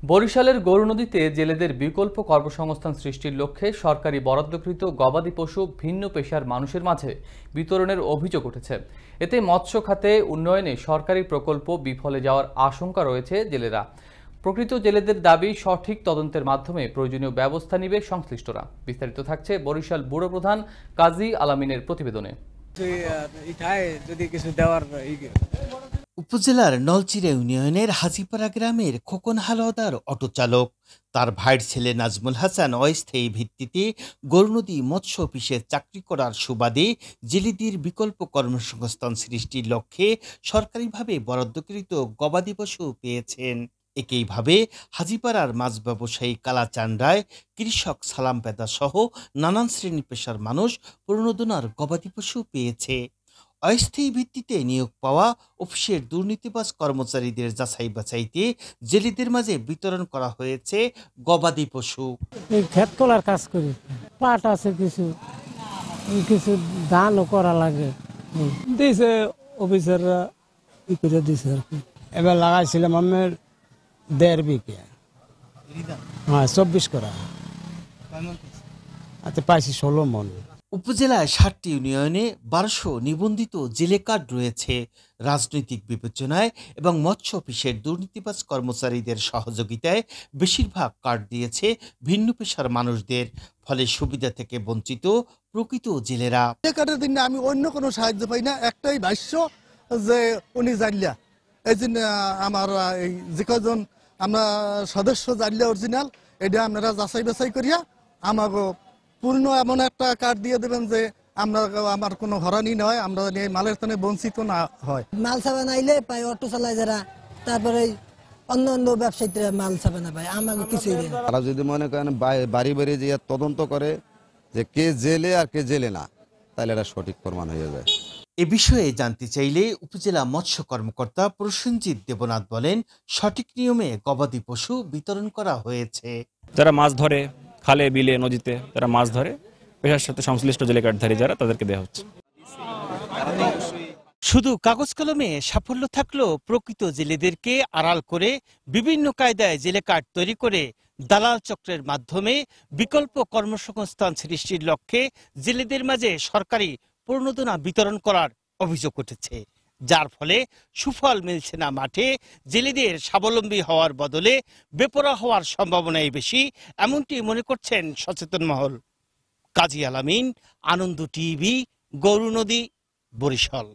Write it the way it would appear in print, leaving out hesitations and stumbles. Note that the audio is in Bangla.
বরিশালের গৌরনদীতে জেলেদের বিকল্প কর্মসংস্থান সৃষ্টির লক্ষ্যে সরকারি বরাদ্দকৃত গবাদি পশু ভিন্ন পেশার মানুষের মাঝে বিতরণের অভিযোগ উঠেছে। এতে মৎস্য খাতে উন্নয়নে সরকারি প্রকল্প বিফলে যাওয়ার আশঙ্কা রয়েছে জেলেরা। প্রকৃত জেলেদের দাবি সঠিক তদন্তের মাধ্যমে প্রয়োজনীয় ব্যবস্থা নেবে সংশ্লিষ্টরা। বিস্তারিত থাকছে বরিশাল ব্যুরো প্রধান কাজী আলামিনের প্রতিবেদনে। উপজেলার নলচিরা ইউনিয়নের হাজিপাড়া গ্রামের খোকন হালদার অটো চালক। তার ভাইয়ের ছেলে নাজমুল হাসান অস্থায়ী ভিত্তিতে গৌরনদী মৎস্য অফিসে চাকরি করার সুবাদে জেলেদের বিকল্প কর্মসংস্থান সৃষ্টির লক্ষ্যে সরকারিভাবে বরাদ্দকৃত গবাদি পশু পেয়েছেন। একইভাবে হাজিপাড়ার মাছ ব্যবসায়ী কালাচান রায়, কৃষক সালাম পেদা সহ নানান শ্রেণী পেশার মানুষ প্রণোদনার গবাদি পশু পেয়েছে। অস্থায়ী ভিত্তিতে নিয়োগ পাওয়া অফিসের দুর্নীতিবাজ কর্মচারীদের যাচাই বাছাইতে জেলেদের মাঝে বিতরণ করা হয়েছে গবাদি পশু। ক্ষেত তোলার কাজ করি, পাট আছে, কিছু কিছু ধানও করা লাগে, দিয়েছে অফিসাররা দিয়েছে আর কি। এবার লাগাইছিলাম আমার 1.5 বিঘা, হ্যাঁ 24 করা, আচ্ছা পাইছি 16 মন। উপজেলায় 60টি ইউনিয়নে 1200 নিবন্ধিত জেলে কার্ড রয়েছে। রাজনৈতিক বিবেচনায় এবং মৎস্য অফিসের দুর্নীতিবাজ কর্মচারীদের সহযোগিতায় বেশিরভাগ কার্ড দিয়েছে ভিন্ন পেশার মানুষদের, ফলে সুবিধা থেকে বঞ্চিত প্রকৃত জেলেরা। কার্ডের দিনে আমি অন্য কোনো সাহায্য পাই না, একটাই ভাষ্য যে উনি জানলা, এই জন্য আমার এই যে কজন আমরা সদস্য জানলা অরিজিনাল, এটা আপনারা যাচাই বাছাই করিয়া আমাকে পূর্ণ এমন একটা কার্ড দিয়ে দেবেন যে আমরা আমার কোনো হরানি নয়, আমরা মালের স্থানে বঞ্চিত না হয়। মাল সাবান আইলে পাই অটো চালায় যারা, তারপরে অন্য অন্য ব্যবসায়ীরা মাল সাবান পায়, আমাকে কিছুই দেয়। তারা যদি মনে করেন বাড়ি বাড়ি যে তদন্ত করে যে কে জেলে আর কে জেলে না, তাহলে এটা সঠিক প্রমাণ হয়ে যায়। এ বিষয়ে জানতে চাইলে উপজেলা মৎস্য কর্মকর্তা প্রসেনজিৎ দেবনাথ বলেন, সঠিক নিয়মে গবাদি পশু বিতরণ করা হয়েছে। যারা মাছ ধরে খালে বিলে নদীতে, যারা মাছ ধরে পেশার সাথে সংশ্লিষ্ট জেলে কার্ডধারী যারা, তাদেরকে দেওয়া হচ্ছে। শুধু কাগজ কলমে সাফল্য থাকলেও প্রকৃত জেলেদেরকে আড়াল করে বিভিন্ন কায়দায় জেলে কার্ড তৈরি করে দালাল চক্রের মাধ্যমে বিকল্প কর্মসংস্থান সৃষ্টির লক্ষ্যে জেলেদের মাঝে সরকারি প্রণোদনা বিতরণ করার অভিযোগ উঠেছে, যার ফলে সুফল মিলছে না মাঠে। জেলেদের স্বাবলম্বী হওয়ার বদলে বেপরোয়া হওয়ার সম্ভাবনাই বেশি, এমনটি মনে করছেন সচেতন মহল। কাজী আলামিন, আনন্দ টিভি, গৌরনদী, বরিশাল।